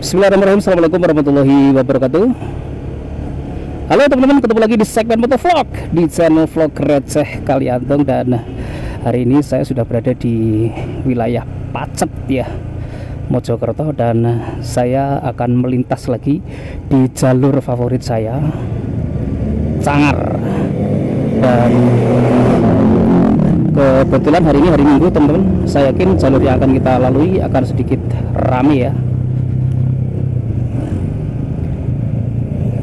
Bismillahirrahmanirrahim. Assalamualaikum warahmatullahi wabarakatuh. Halo teman-teman, ketemu lagi di segmen motovlog di channel vlog receh Kaliantong. Dan hari ini saya sudah berada di wilayah Pacet ya, Mojokerto. Dan saya akan melintas lagi di jalur favorit saya, Cangar. Dan kebetulan hari ini hari Minggu teman-teman, saya yakin jalur yang akan kita lalui akan sedikit rame ya,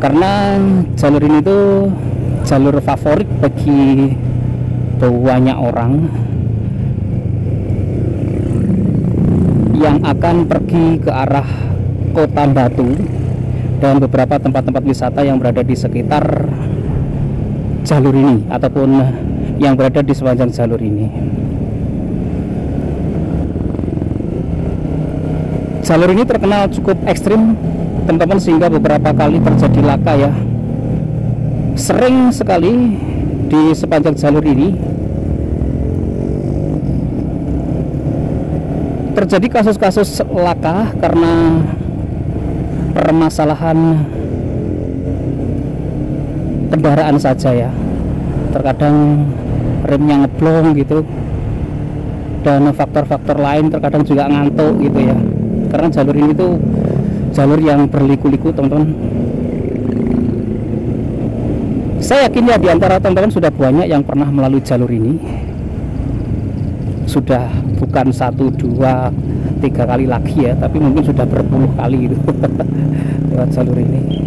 karena jalur ini tuh jalur favorit bagi banyak orang yang akan pergi ke arah Kota Batu dan beberapa tempat-tempat wisata yang berada di sekitar jalur ini ataupun yang berada di sepanjang jalur ini. Jalur ini terkenal cukup ekstrim teman-teman, sehingga beberapa kali terjadi laka ya. Sering sekali di sepanjang jalur ini terjadi kasus-kasus laka karena permasalahan kendaraan saja ya. Terkadang remnya ngeblong gitu, dan faktor-faktor lain, terkadang juga ngantuk gitu ya. Karena jalur ini tuh jalur yang berliku-liku teman-teman. Saya yakin ya, diantara teman-teman sudah banyak yang pernah melalui jalur ini. Sudah bukan 1, 2, 3 kali lagi ya, tapi mungkin sudah berpuluh kali gitu lewat jalur ini.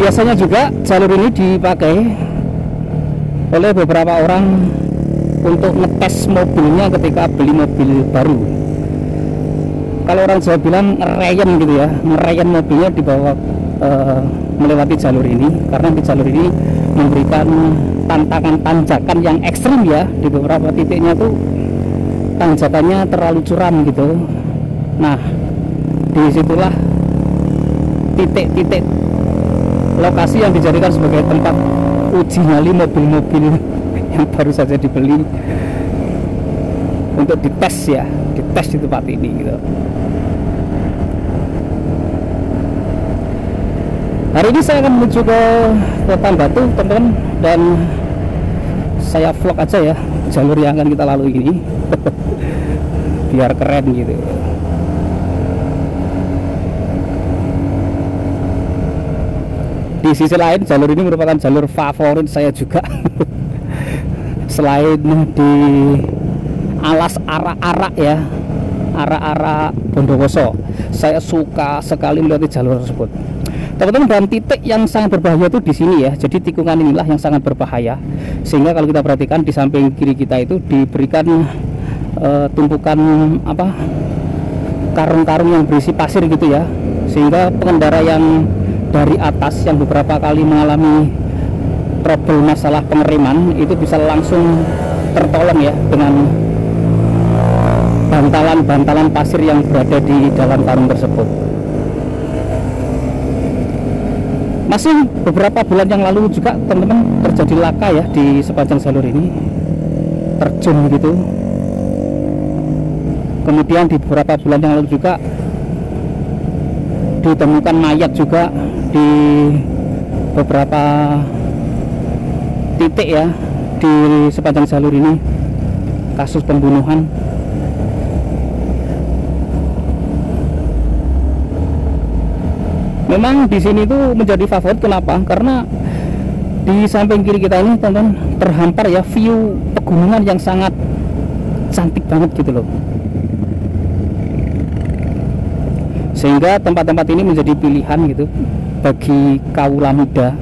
Biasanya juga jalur ini dipakai oleh beberapa orang untuk ngetes mobilnya ketika beli mobil baru. Kalau orang Jawa bilang ngerayen gitu ya, ngerayen mobilnya dibawa melewati jalur ini, karena di jalur ini memberikan tantangan tanjakan yang ekstrim ya. Di beberapa titiknya tuh tanjakannya terlalu curam gitu. Nah, disitulah titik-titik lokasi yang dijadikan sebagai tempat uji nyali mobil-mobil yang baru saja dibeli untuk dites ya, dites di tempat ini gitu. Hari ini saya akan menuju ke Kota Batu teman-teman, dan saya vlog aja ya jalur yang akan kita lalui ini biar keren gitu. Di sisi lain, jalur ini merupakan jalur favorit saya juga. Selain di alas arak-arak ya, arak-arak Bondowoso, saya suka sekali melewati jalur tersebut. Teman-teman, dalam titik yang sangat berbahaya itu di sini ya. Jadi tikungan inilah yang sangat berbahaya, sehingga kalau kita perhatikan di samping kiri kita itu diberikan tumpukan apa, karung-karung yang berisi pasir gitu ya, sehingga pengendara yang dari atas yang beberapa kali mengalami trouble masalah pengereman itu bisa langsung tertolong ya dengan bantalan-bantalan pasir yang berada di dalam karung tersebut. Masih beberapa bulan yang lalu juga teman-teman terjadi laka ya di sepanjang jalur ini, terjun gitu. Kemudian di beberapa bulan yang lalu juga ditemukan mayat juga di beberapa titik ya di sepanjang jalur ini, kasus pembunuhan. Memang di sini tuh menjadi favorit, kenapa? Karena di samping kiri kita ini teman-teman terhampar ya view pegunungan yang sangat cantik banget gitu loh, sehingga tempat-tempat ini menjadi pilihan gitu bagi kaula muda,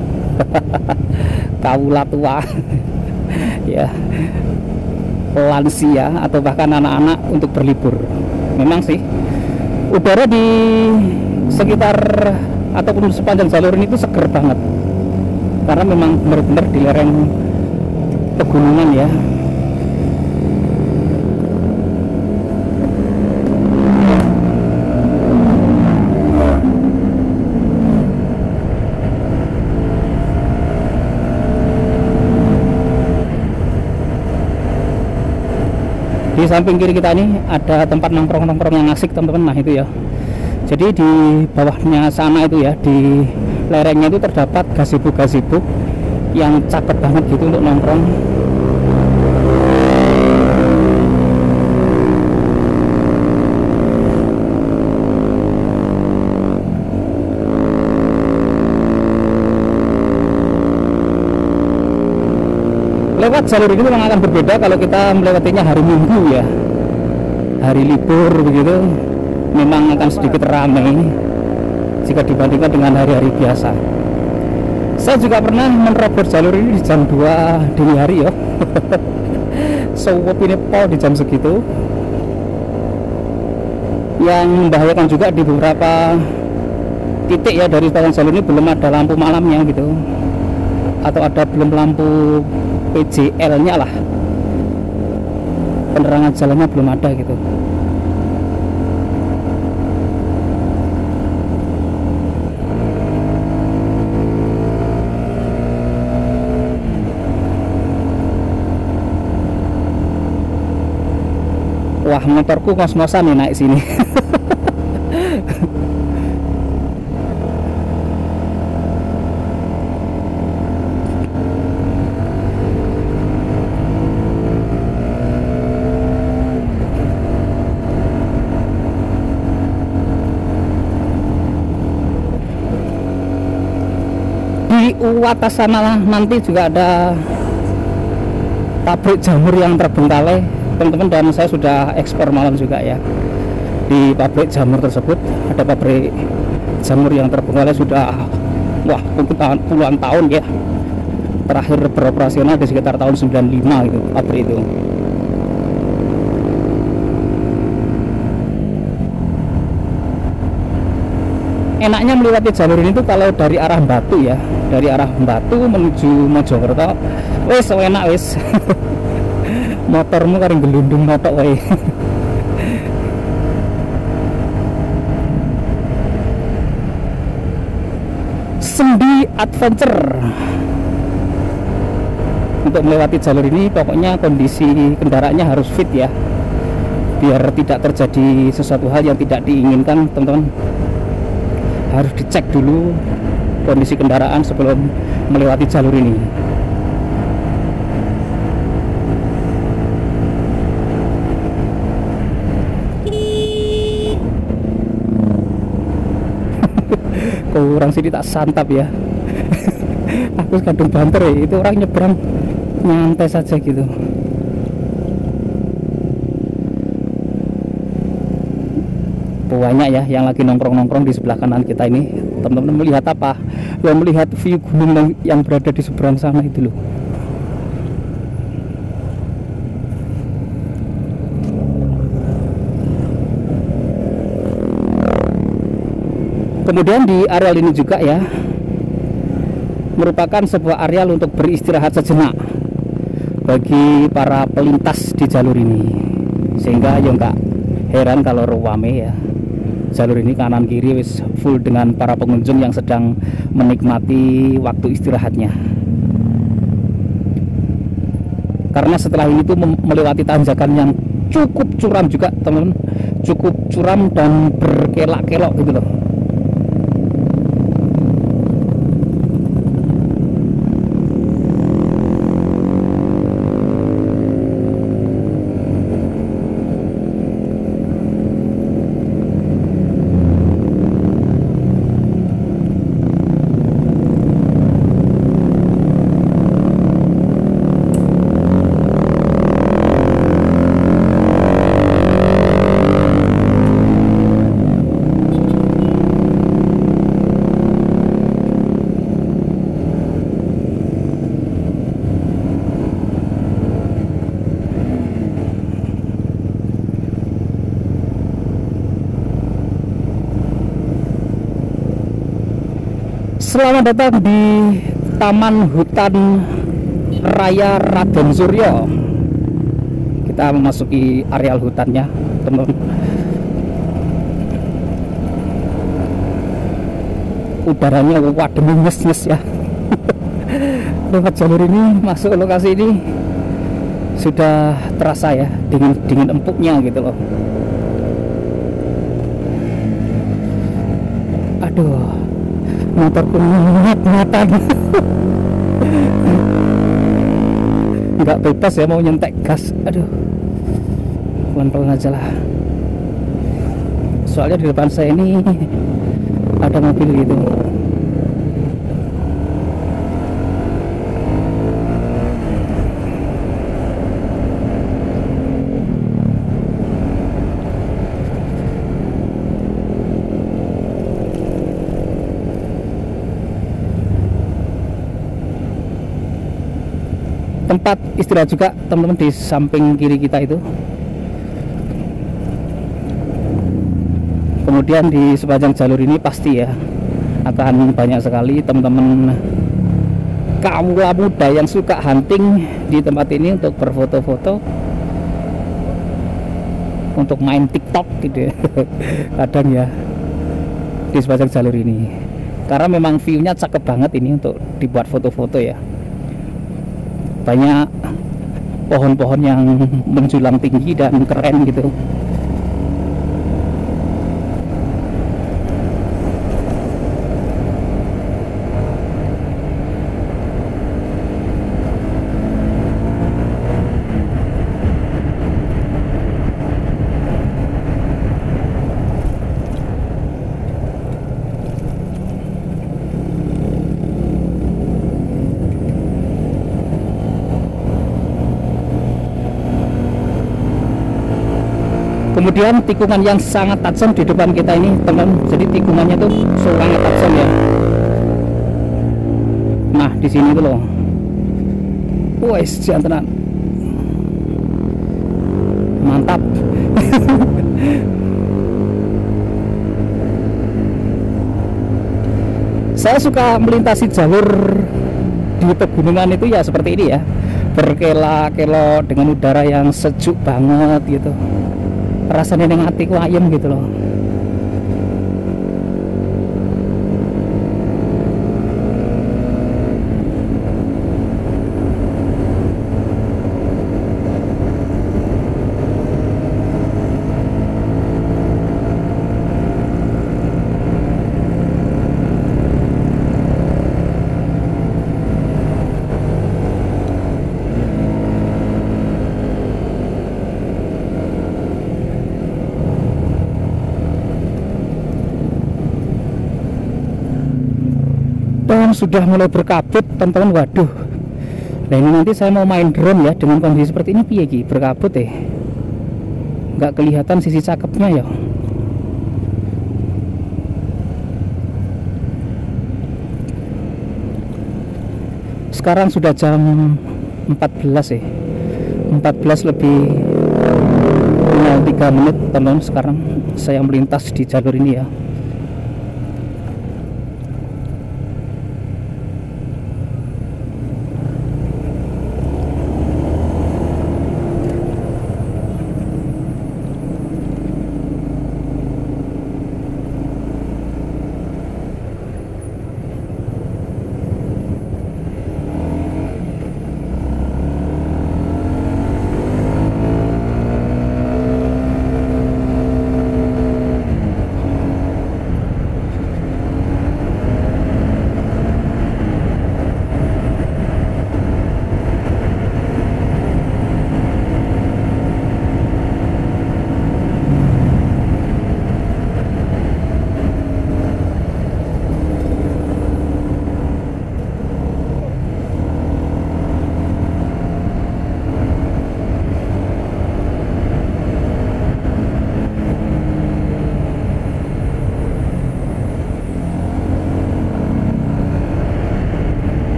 kaula tua ya, lansia atau bahkan anak-anak untuk berlibur. Memang sih udara di sekitar ataupun sepanjang jalur ini itu seger banget, karena memang benar-benar di lereng pegunungan ya. samping kiri kita ini ada tempat nongkrong-nongkrong yang asik teman-teman. Nah itu ya, jadi di bawahnya sana itu ya, di lerengnya itu terdapat gazebo yang cakep banget gitu untuk nongkrong. Lewat jalur ini memang akan berbeda kalau kita melewatinya hari Minggu ya, hari libur begitu, memang akan sedikit ramai jika dibandingkan dengan hari-hari biasa. Saya juga pernah menerobos jalur ini di jam 2 dini hari ya. Ini pol di jam segitu, yang membahayakan juga di beberapa titik ya. Dari sepanjang jalur ini belum ada lampu malamnya gitu, atau ada belum lampu PJL nya lah, penerangan jalannya belum ada gitu. Wah, motorku kos-kosan nih naik sini. Di atas sana nanti juga ada pabrik jamur yang terbengkalai teman-teman, dan saya sudah ekspor malam juga ya. Di pabrik jamur tersebut ada pabrik jamur yang terbengkalai sudah puluhan tahun ya, terakhir beroperasional di sekitar tahun 95 gitu pabrik itu. Enaknya melewati jalur ini tuh kalau dari arah Batu ya, dari arah Batu menuju Mojokerto, wes enak wes. Motormu karing gelundung motok wae. Sendi Adventure. Untuk melewati jalur ini pokoknya kondisi kendaraannya harus fit ya, biar tidak terjadi sesuatu hal yang tidak diinginkan teman-teman. Harus dicek dulu kondisi kendaraan sebelum melewati jalur ini. Kurang sini tak santap ya. Aku kadung banter ya, itu orang nyebrang nyantai saja gitu. Banyak ya yang lagi nongkrong-nongkrong di sebelah kanan kita ini. Teman-teman melihat apa? Ya melihat view gunung yang berada di seberang sana itu loh. Kemudian di areal ini juga ya merupakan sebuah areal untuk beristirahat sejenak bagi para pelintas di jalur ini, sehingga ya enggak heran kalau rame ya. Jalur ini kanan kiri wis full dengan para pengunjung yang sedang menikmati waktu istirahatnya. Karena setelah ini tuh melewati tanjakan yang cukup curam juga teman-teman, cukup curam dan berkelak-kelok gitu loh. Selamat datang di Taman Hutan Raya Raden Suryo. Kita memasuki areal hutannya, teman-teman. Udaranya waduh nyes-nyes ya. Lewat jalur ini masuk lokasi ini sudah terasa ya dingin dingin empuknya gitu loh. Aduh, motorku ngat-ngatan. Nggak bebas ya mau nyentek gas. Aduh, pelan-pelan aja lah, soalnya di depan saya ini ada mobil gitu. Tempat istirahat juga teman-teman di samping kiri kita itu. Kemudian di sepanjang jalur ini pasti ya akan banyak sekali teman-teman kaum muda yang suka hunting di tempat ini untuk berfoto-foto, untuk main TikTok gitu ya. Kadang ya di sepanjang jalur ini, karena memang view-nya cakep banget ini untuk dibuat foto-foto ya. Banyak pohon-pohon yang menjulang tinggi dan keren gitu. Kemudian tikungan yang sangat tajam di depan kita ini teman, jadi tikungannya tuh sangat tajam ya. Nah di sini tuh loh, wes jantenan, mantap. Saya suka melintasi jalur di pegunungan itu ya seperti ini ya, berkelok-kelok dengan udara yang sejuk banget gitu. Rasanya neng hatiku ayem gitu loh. Dan sudah mulai berkabut teman-teman. Waduh, nah ini nanti saya mau main drone ya dengan kondisi seperti ini. Piye ki berkabut ya, nggak kelihatan sisi cakepnya ya. Sekarang sudah jam 14 ya, 14 lebih 3 menit teman-teman. Sekarang saya melintas di jalur ini ya.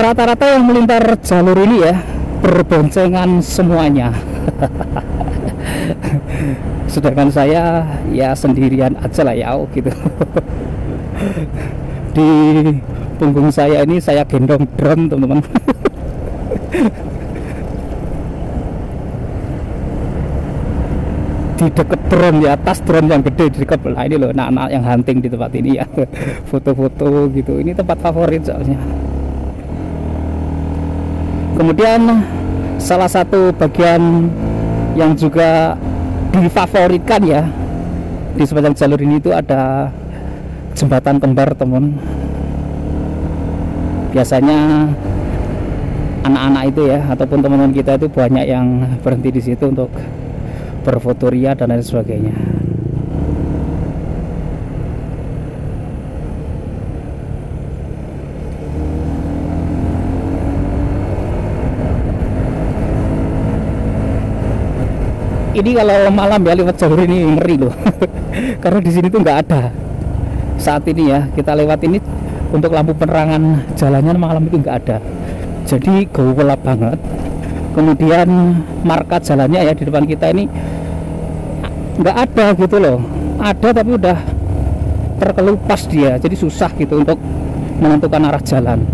Rata-rata yang melintar jalur ini ya berboncengan semuanya. Sedangkan saya ya sendirian aja lah ya gitu. Di punggung saya ini saya gendong drone teman-teman. di deket drone ya, atas drone yang gede di dekat. Nah ini loh anak-anak yang hunting di tempat ini ya, foto-foto gitu. Ini tempat favorit soalnya. Kemudian salah satu bagian yang juga difavoritkan ya di sepanjang jalur ini itu ada jembatan kembar, teman. Biasanya anak-anak itu ya ataupun teman-teman kita itu banyak yang berhenti di situ untuk berfotoria dan lain sebagainya. Ini kalau malam ya lewat jalur ini ngeri loh. Karena di sini tuh nggak ada saat ini ya, kita lewat ini untuk lampu penerangan jalannya malam itu nggak ada, jadi gelap banget. Kemudian marka jalannya ya di depan kita ini nggak ada gitu loh, ada tapi udah terkelupas dia, jadi susah gitu untuk menentukan arah jalan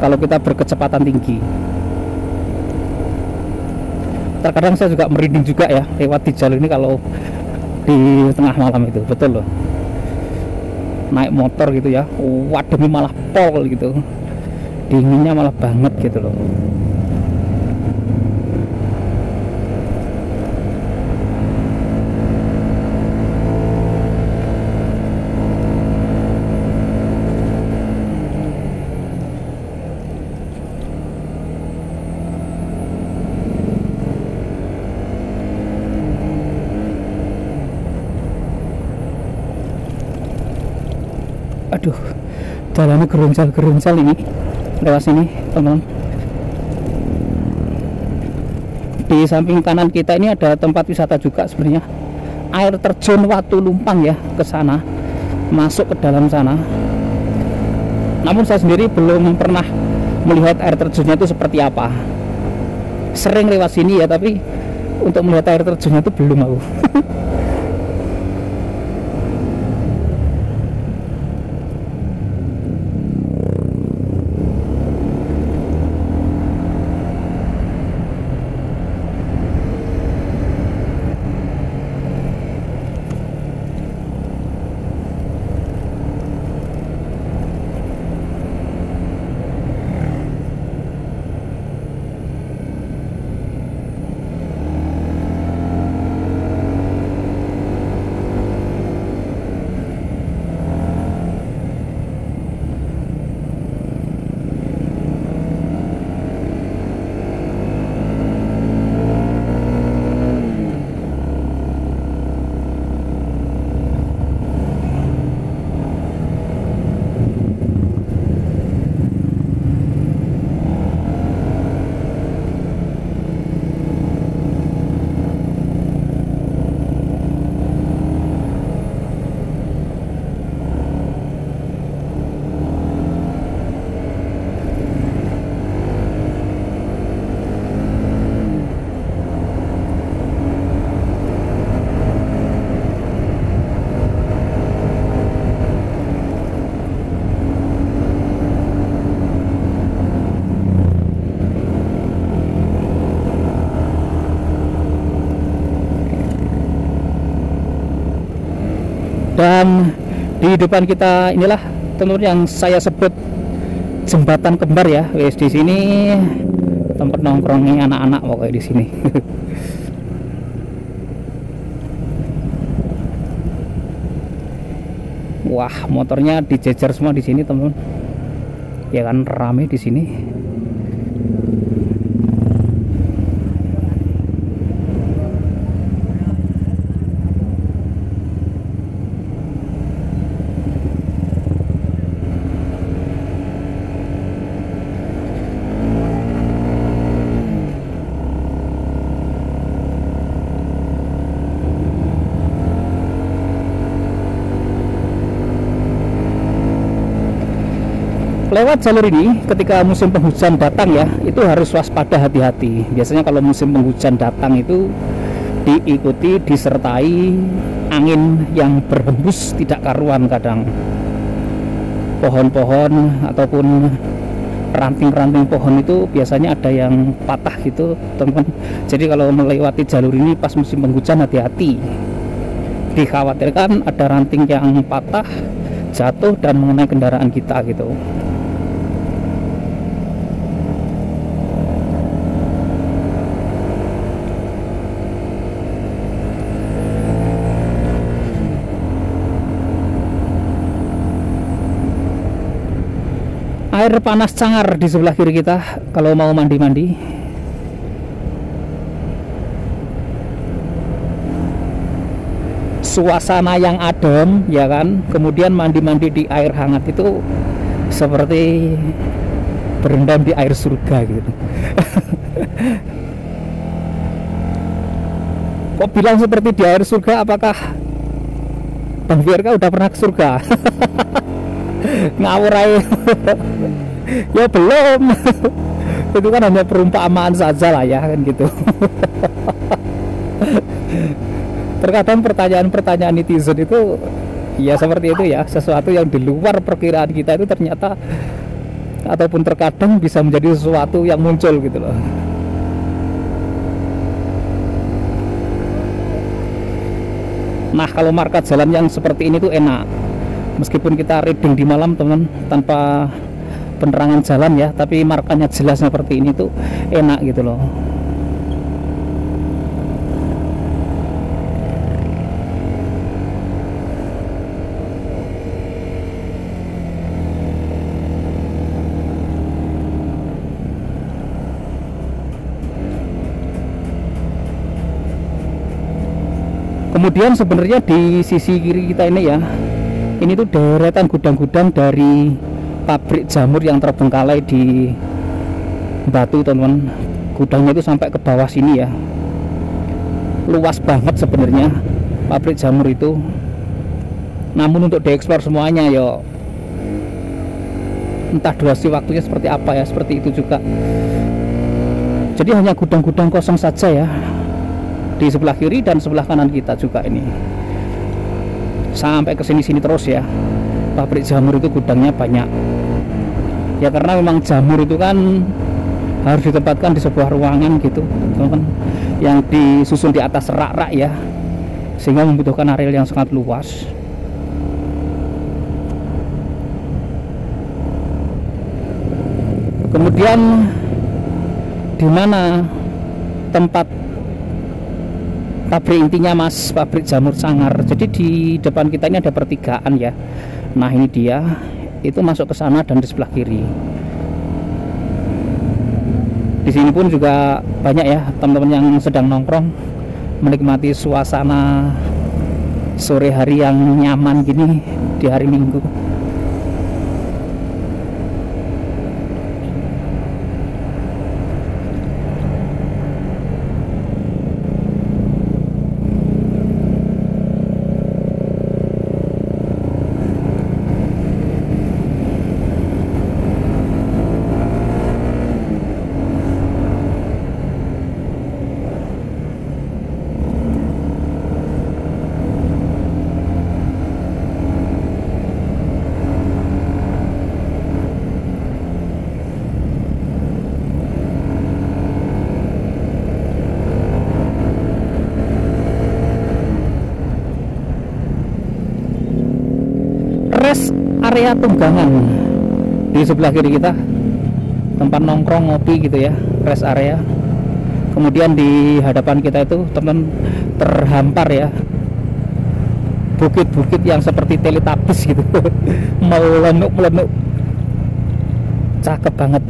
kalau kita berkecepatan tinggi. Terkadang saya juga merinding juga ya lewat di jalur ini kalau di tengah malam itu, betul loh. Naik motor gitu ya, waduh malah pol gitu, dinginnya malah banget gitu loh. Aduh, jalannya geruncal ini lewat sini, teman. Di samping kanan kita ini ada tempat wisata juga sebenarnya, air terjun Watu Lumpang ya, ke sana, masuk ke dalam sana. Namun saya sendiri belum pernah melihat air terjunnya itu seperti apa. Sering lewat sini ya, tapi untuk melihat air terjunnya itu belum aku. Dan di depan kita inilah teman yang saya sebut jembatan kembar ya. Wes di sini tempat nongkrongnya anak-anak pokoknya di sini. Wah, motornya dijejer semua di sini, teman. Ya kan rame di sini. Lewat jalur ini ketika musim penghujan datang ya, itu harus waspada, hati-hati. Biasanya kalau musim penghujan datang itu diikuti disertai angin yang berhembus tidak karuan kadang. Pohon-pohon ataupun ranting-ranting pohon itu biasanya ada yang patah gitu teman-teman. Jadi kalau melewati jalur ini pas musim penghujan hati-hati, dikhawatirkan ada ranting yang patah, jatuh dan mengenai kendaraan kita gitu. Air panas cangar di sebelah kiri kita kalau mau mandi-mandi. Suasana yang adem ya kan, kemudian mandi-mandi di air hangat itu seperti berendam di air surga gitu. Kok bilang seperti di air surga, apakah Bang Firka udah pernah ke surga? Ngawur aja. Ya belum. Itu kan hanya perumpamaan saja lah ya kan gitu. Terkadang pertanyaan-pertanyaan netizen itu ya seperti itu ya, sesuatu yang di luar perkiraan kita itu ternyata ataupun terkadang bisa menjadi sesuatu yang muncul gitu loh. Nah, kalau marka jalan yang seperti ini tuh enak. Meskipun kita riding di malam teman, tanpa penerangan jalan ya, tapi markanya jelas seperti ini tuh enak gitu loh. Kemudian sebenarnya di sisi kiri kita ini ya, ini tuh deretan gudang-gudang dari pabrik jamur yang terbengkalai di Batu teman-teman. Gudangnya itu sampai ke bawah sini ya, luas banget sebenarnya pabrik jamur itu. Namun untuk diekspor semuanya ya entah durasi waktunya seperti apa ya, seperti itu juga. Jadi hanya gudang-gudang kosong saja ya di sebelah kiri dan sebelah kanan kita juga ini. Sampai ke sini-sini terus ya. Pabrik jamur itu gudangnya banyak. Ya karena memang jamur itu kan harus ditempatkan di sebuah ruangan gitu, teman-teman, yang disusun di atas rak-rak ya. Sehingga membutuhkan area yang sangat luas. Kemudian di mana tempat pabrik intinya Mas, pabrik jamur Cangar. Jadi di depan kita ini ada pertigaan ya. Nah ini dia, itu masuk ke sana dan di sebelah kiri. Di sini pun juga banyak ya teman-teman yang sedang nongkrong, menikmati suasana sore hari yang nyaman gini di hari Minggu. Rest area Tunggangan di sebelah kiri kita, tempat nongkrong ngopi gitu ya, rest area. Kemudian di hadapan kita itu teman terhampar ya bukit-bukit yang seperti Teletubbies gitu. melenuk cakep banget.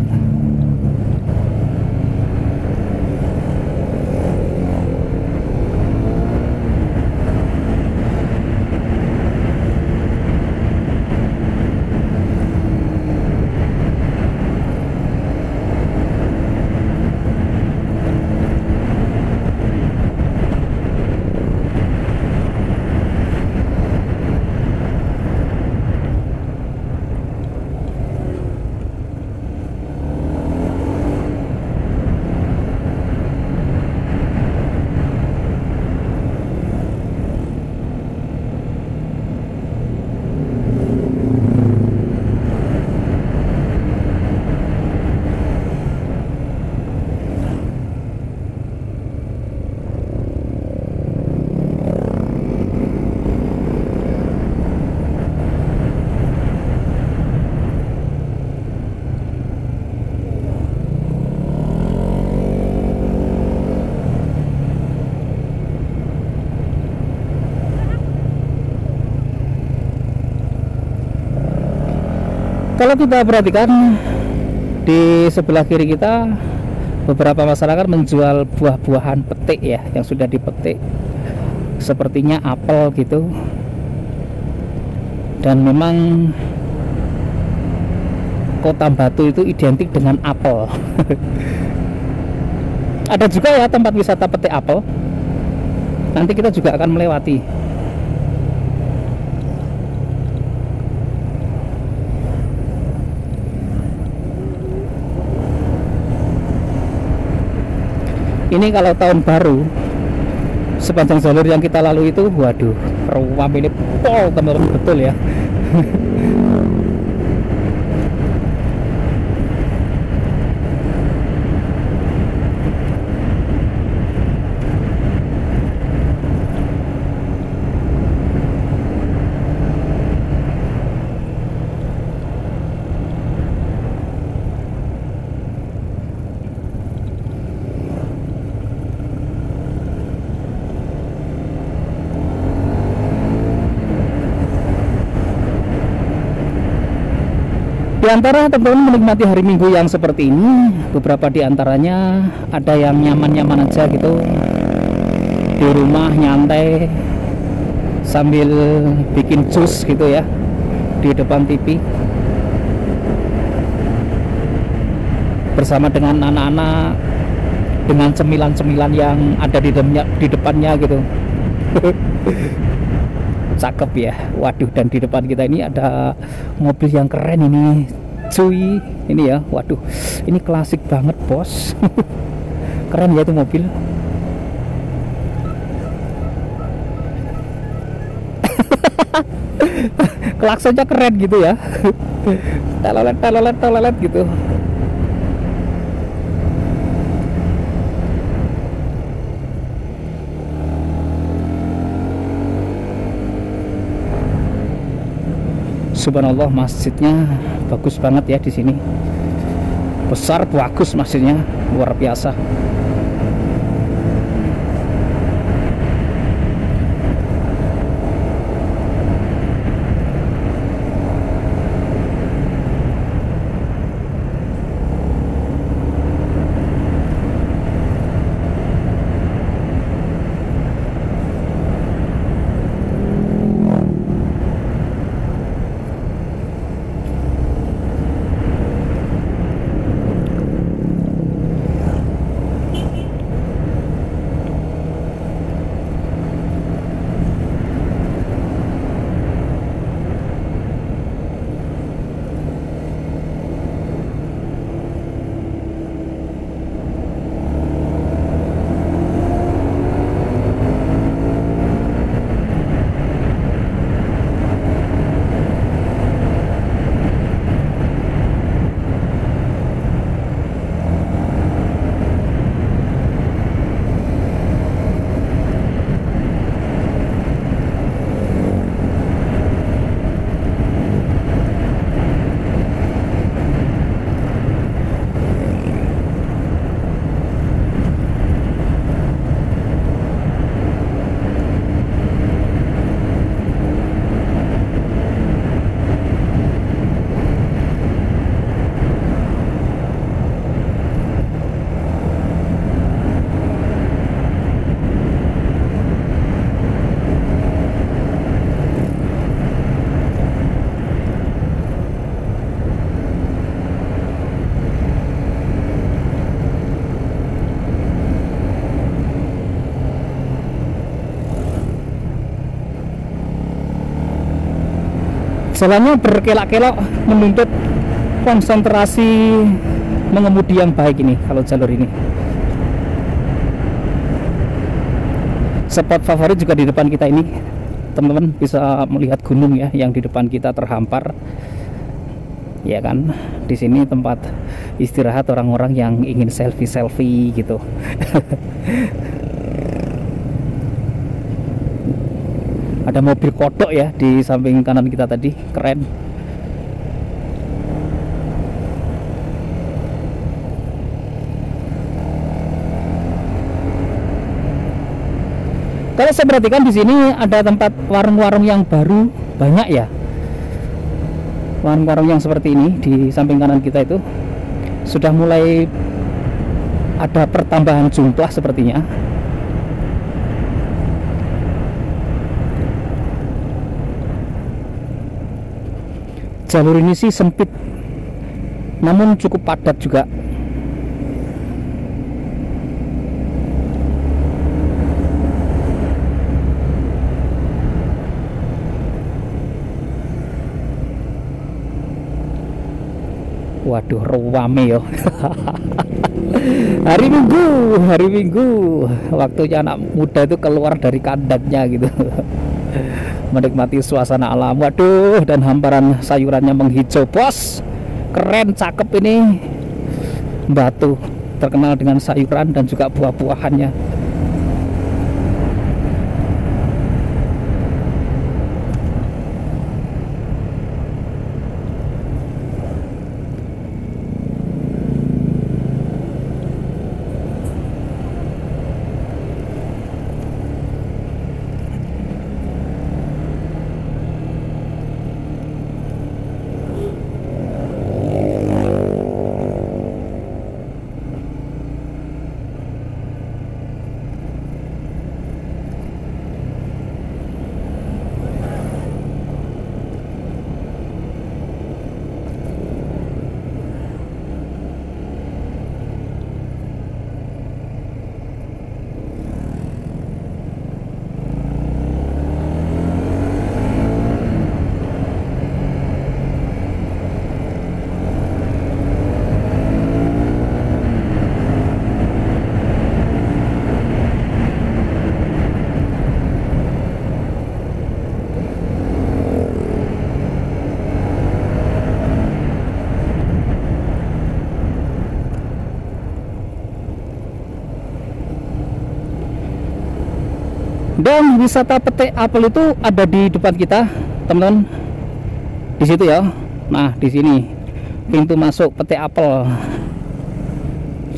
Kalau kita perhatikan di sebelah kiri kita, beberapa masyarakat menjual buah-buahan petik ya, yang sudah dipetik, sepertinya apel gitu. Dan memang Kota Batu itu identik dengan apel. Ada juga ya tempat wisata petik apel. Nanti kita juga akan melewati. Ini kalau tahun baru, sepanjang jalur yang kita lalui itu, waduh, ruam ini pol teman-teman, betul ya. Di antara teman-teman menikmati hari Minggu yang seperti ini, beberapa di antaranya ada yang nyaman-nyaman aja gitu di rumah, nyantai sambil bikin jus gitu ya di depan TV bersama dengan anak-anak, dengan cemilan-cemilan yang ada di depannya gitu. Cakep ya, waduh. Dan di depan kita ini ada mobil yang keren ini, cuy. Ini ya, waduh, ini klasik banget bos. Keren ya itu mobil. Klaksonnya keren gitu ya. Telolet gitu. Subhanallah, masjidnya bagus banget ya di sini. Besar, bagus masjidnya, luar biasa. Jalannya berkelok-kelok, menuntut konsentrasi mengemudi yang baik ini kalau jalur ini. Spot favorit juga di depan kita ini, teman-teman bisa melihat gunung ya yang di depan kita terhampar. Ya kan, di sini tempat istirahat orang-orang yang ingin selfie gitu. Ada mobil kodok ya di samping kanan kita tadi, keren. Kalau saya perhatikan di sini ada tempat warung-warung yang baru banyak ya. warung-warung yang seperti ini di samping kanan kita itu sudah mulai ada pertambahan jumlah sepertinya. Jalur ini sih sempit, namun cukup padat juga. Waduh, rame yo. Hari Minggu, waktunya anak muda itu keluar dari kandangnya gitu. Menikmati suasana alam. Waduh, dan hamparan sayurannya menghijau, bos. Keren, cakep ini. Batu terkenal dengan sayuran dan juga buah-buahannya. Dan wisata petik apel itu ada di depan kita, teman-teman. Di situ ya. Nah, di sini pintu masuk petik apel.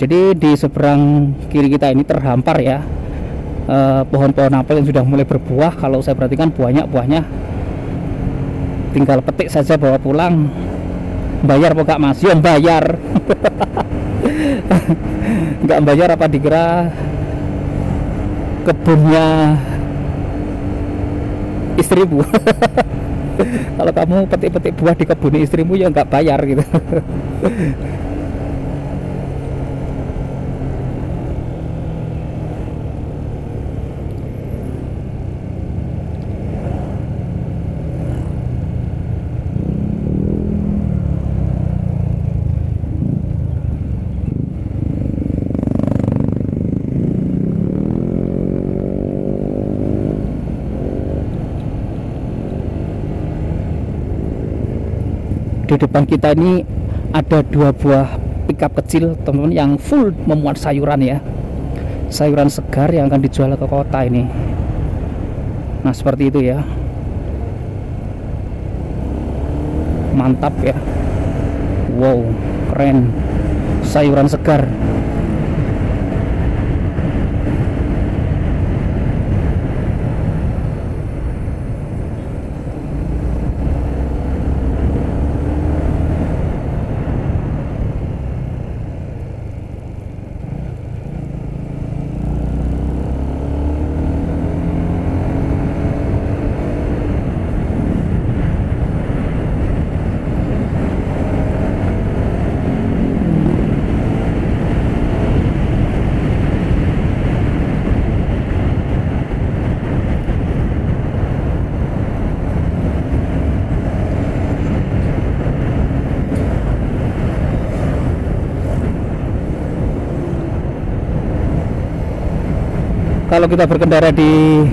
Jadi di seberang kiri kita ini terhampar ya pohon-pohon apel yang sudah mulai berbuah. Kalau saya perhatikan buahnya tinggal petik saja bawa pulang. Bayar apa gak mas? Ya bayar. Nggak bayar apa dikira kebunnya istrimu. Kalau kamu petik-petik buah di kebun istrimu ya nggak bayar gitu. Di depan kita ini ada 2 buah pickup kecil, teman-teman, yang full memuat sayuran ya, sayuran segar yang akan dijual ke kota ini. Nah, seperti itu ya, mantap ya. Wow, keren, sayuran segar. Kalau kita berkendara di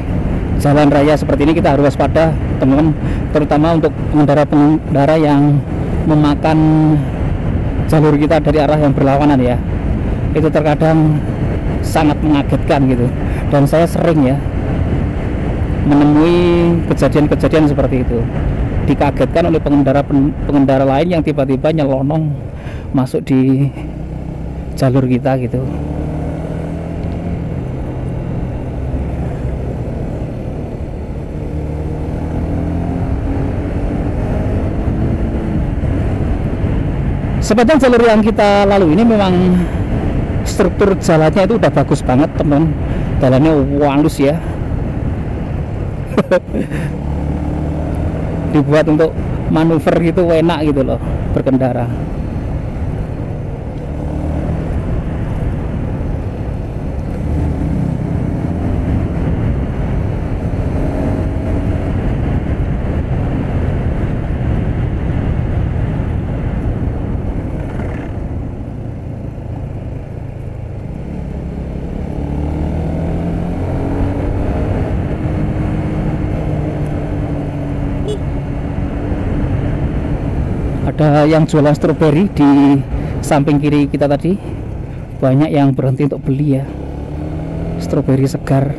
jalan raya seperti ini, kita harus waspada, teman-teman, terutama untuk pengendara yang memakan jalur kita dari arah yang berlawanan ya. Itu terkadang sangat mengagetkan gitu, dan saya sering ya menemui kejadian-kejadian seperti itu, dikagetkan oleh pengendara lain yang tiba-tiba nyelonong masuk di jalur kita gitu. Sepanjang jalur yang kita lalui ini memang struktur jalannya itu udah bagus banget teman, jalannya halus ya. Dibuat untuk manuver gitu, enak gitu loh berkendara. Ada yang jualan stroberi di samping kiri kita tadi, banyak yang berhenti untuk beli ya, stroberi segar.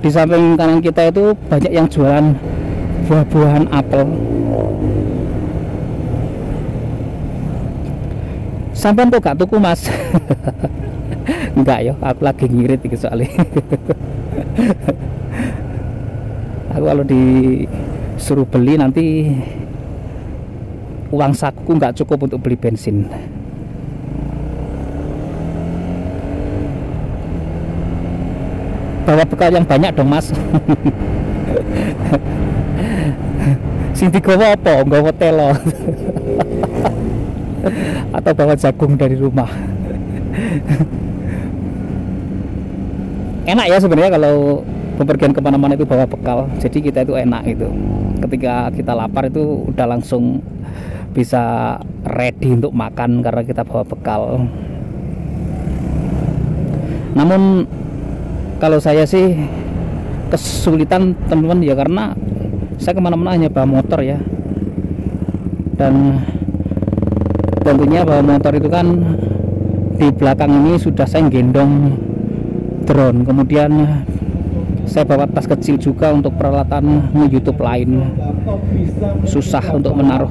Di samping kanan kita itu banyak yang jualan buah-buahan apel. Sampai kok gak tuku mas? Enggak ya, aku lagi ngirit iki soalnya. Aku kalau disuruh beli nanti uang sakuku nggak cukup untuk beli bensin. Bawa bekal yang banyak dong mas. Sing digawa apa? Nggawa telo. Atau bawa jagung dari rumah. Enak ya sebenarnya kalau bepergian kemana-mana itu bawa bekal, jadi kita itu enak itu. Ketika kita lapar itu udah langsung bisa ready untuk makan karena kita bawa bekal. Namun kalau saya sih kesulitan teman-teman ya, karena saya kemana-mana hanya bawa motor ya, dan tentunya bawa motor itu kan di belakang ini sudah saya gendong drone, kemudian saya bawa tas kecil juga untuk peralatan YouTube lain, susah untuk menaruh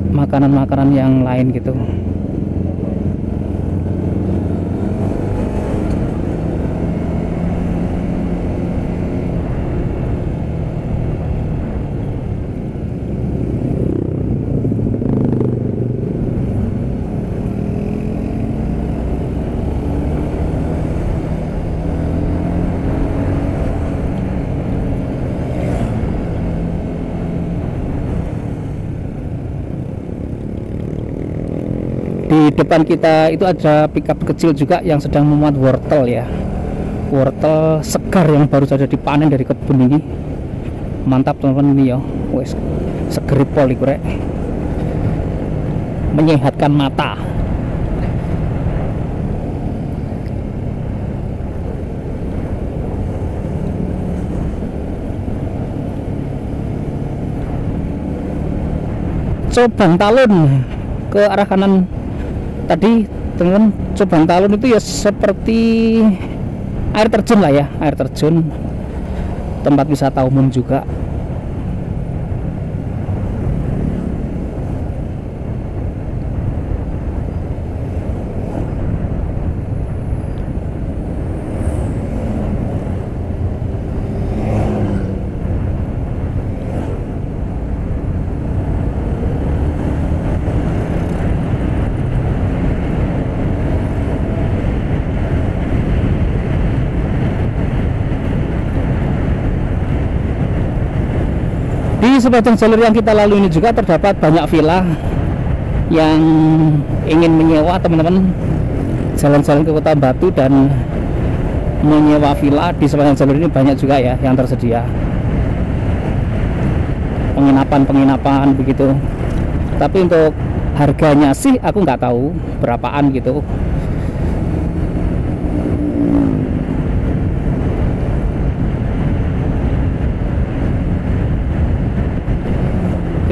makanan-makanan yang lain gitu. Di depan kita itu ada pickup kecil juga yang sedang memuat wortel ya, wortel segar yang baru saja dipanen dari kebun ini. Mantap teman-teman ini ya, wes seger pol iku rek, menyehatkan mata. Cobang Talun ke arah kanan tadi teman-teman. Cobang Talun itu ya seperti air terjun lah ya, air terjun, tempat wisata umum juga. Di sepanjang jalur yang kita lalui ini juga terdapat banyak villa yang ingin menyewa teman-teman, jalan-jalan ke Kota Batu dan menyewa villa. Di sepanjang jalur ini banyak juga ya yang tersedia, penginapan begitu. Tapi untuk harganya sih aku nggak tahu berapaan gitu.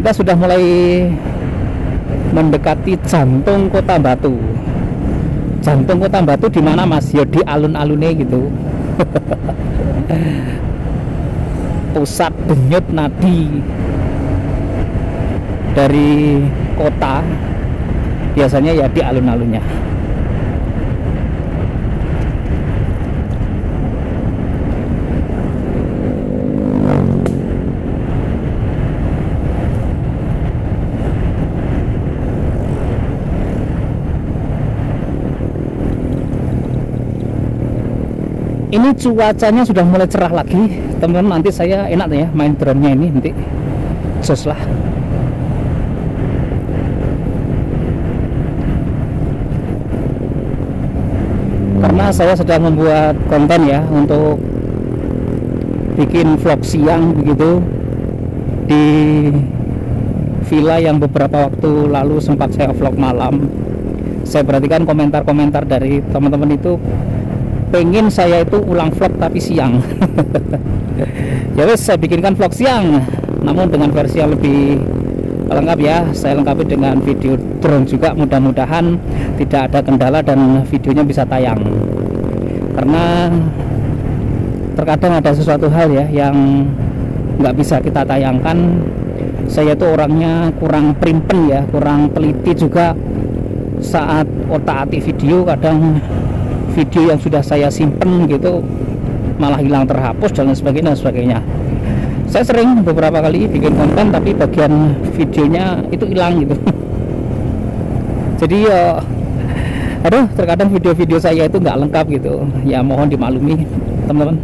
Kita sudah mulai mendekati jantung Kota Batu. Jantung Kota Batu di mana Mas? Ya di alun-alunnya gitu. Pusat denyut nadi dari kota biasanya ya di alun-alunnya. Ini cuacanya sudah mulai cerah lagi, teman-teman. Nanti saya enak ya main drone-nya ini, nanti jos lah. Karena saya sedang membuat konten ya untuk bikin vlog siang begitu di villa yang beberapa waktu lalu sempat saya vlog malam. Saya perhatikan komentar-komentar dari teman-teman itu pengen saya itu ulang vlog tapi siang. Ya wes, saya bikinkan vlog siang namun dengan versi yang lebih lengkap ya. Saya lengkapi dengan video drone juga, mudah-mudahan tidak ada kendala dan videonya bisa tayang. Karena terkadang ada sesuatu hal ya yang nggak bisa kita tayangkan. Saya tuh orangnya kurang primpen ya, kurang teliti juga saat otak-atik video. Kadang video yang sudah saya simpen gitu malah hilang, terhapus dan sebagainya. Saya sering beberapa kali bikin konten tapi bagian videonya itu hilang gitu. Jadi aduh, terkadang video-video saya itu nggak lengkap gitu ya, mohon dimaklumi teman-teman.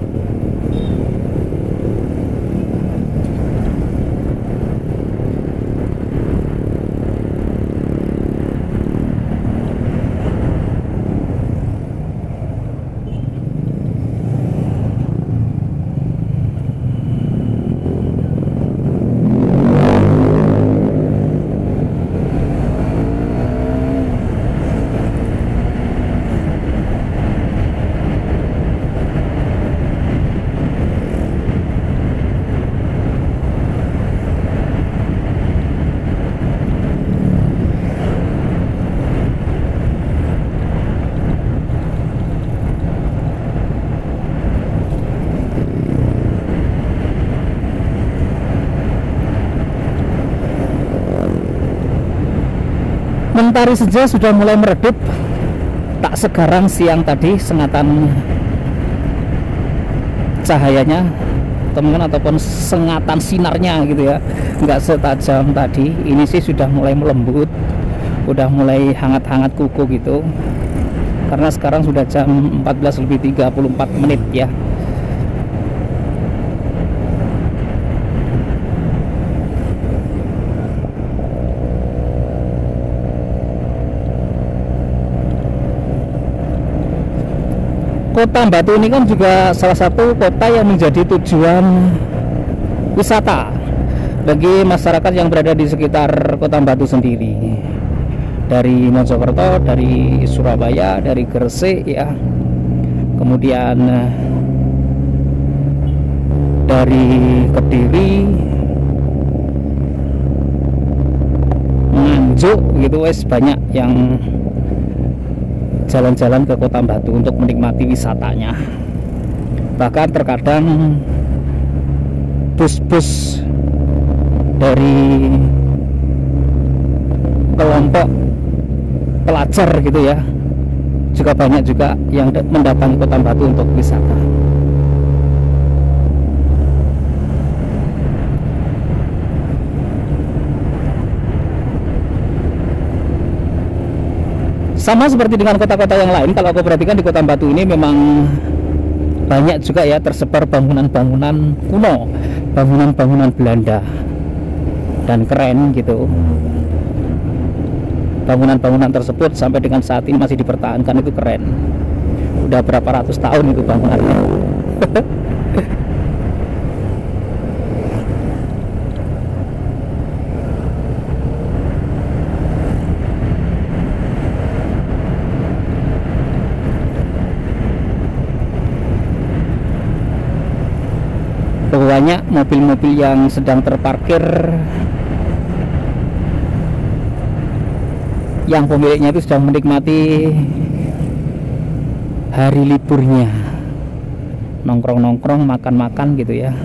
Mentari senja sudah mulai meredup, tak segarang siang tadi sengatan cahayanya teman-teman, ataupun sengatan sinarnya gitu ya, nggak setajam tadi. Ini sih sudah mulai melembut, udah mulai hangat-hangat kuku gitu, karena sekarang sudah jam 14:34 ya. Kota Batu ini kan juga salah satu kota yang menjadi tujuan wisata bagi masyarakat yang berada di sekitar Kota Batu sendiri. Dari Mojokerto, dari Surabaya, dari Gresik ya, kemudian dari Kediri, Nganjuk gitu, wes banyak yang jalan-jalan ke Kota Batu untuk menikmati wisatanya. Bahkan terkadang bus-bus dari kelompok pelajar gitu ya, juga banyak juga yang mendatangi Kota Batu untuk wisata. Sama seperti dengan kota-kota yang lain, kalau aku perhatikan di Kota Batu ini memang banyak juga ya tersebar bangunan-bangunan kuno, bangunan-bangunan Belanda, dan keren gitu. Bangunan-bangunan tersebut sampai dengan saat ini masih dipertahankan, itu keren. Udah berapa ratus tahun itu bangunannya. Banyak mobil-mobil yang sedang terparkir yang pemiliknya itu sedang menikmati hari liburnya, nongkrong-nongkrong, makan-makan gitu ya.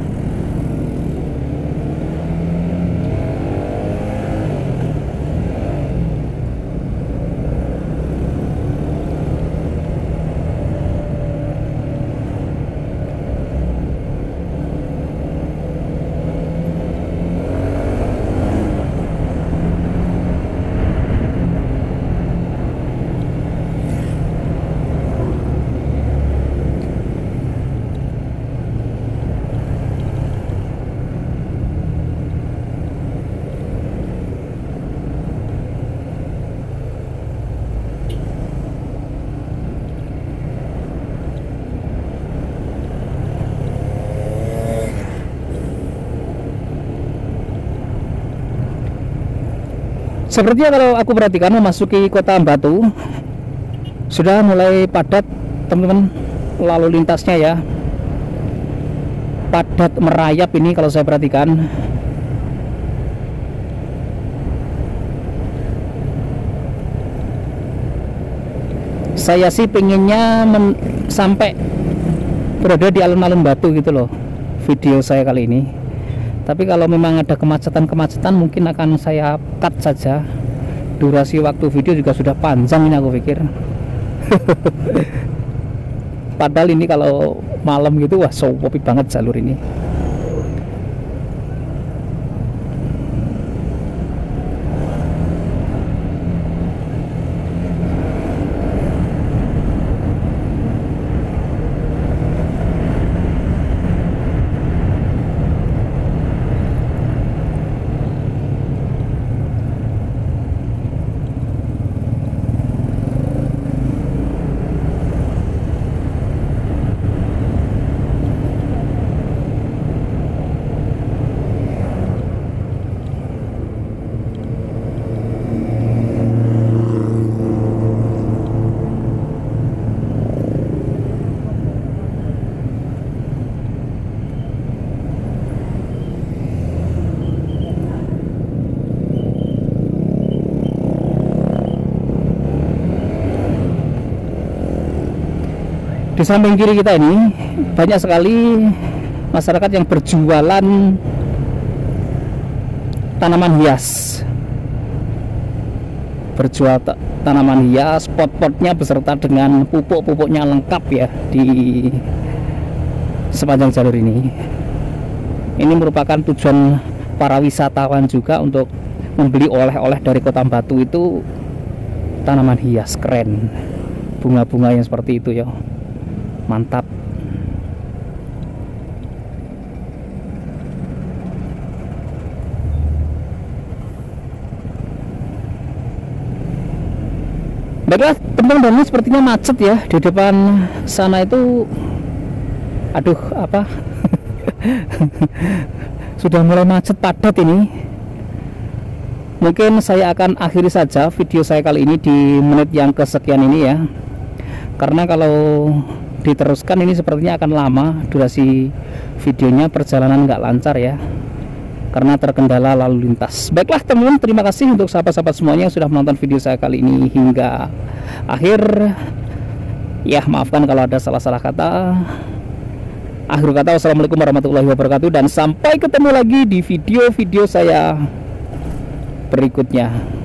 Sepertinya kalau aku perhatikan memasuki kota Batu sudah mulai padat teman-teman, lalu lintasnya ya, padat merayap ini kalau saya perhatikan. Saya sih pengennya sampai berada di alun-alun Batu gitu loh video saya kali ini. Tapi kalau memang ada kemacetan-kemacetan mungkin akan saya cut saja. Durasi waktu video juga sudah panjang ini aku pikir. Padahal ini kalau malam gitu wah sepi banget jalur ini. Di samping kiri kita ini banyak sekali masyarakat yang berjualan tanaman hias, berjual tanaman hias, pot-potnya beserta dengan pupuk-pupuknya lengkap ya di sepanjang jalur ini. Ini merupakan tujuan para wisatawan juga untuk membeli oleh-oleh dari Kota Batu itu tanaman hias keren, bunga-bunga yang seperti itu ya. Mantap. Baiklah teman-teman, ini sepertinya macet ya di depan sana itu. Aduh apa sudah mulai macet padat ini. Mungkin saya akan akhiri saja video saya kali ini di menit yang kesekian ini ya, karena kalau diteruskan ini sepertinya akan lama durasi videonya, perjalanan nggak lancar ya karena terkendala lalu lintas. Baiklah teman-teman, terima kasih untuk sahabat-sahabat semuanya yang sudah menonton video saya kali ini hingga akhir ya. Maafkan kalau ada salah-salah kata. Akhir kata, wassalamualaikum warahmatullahi wabarakatuh, dan sampai ketemu lagi di video-video saya berikutnya.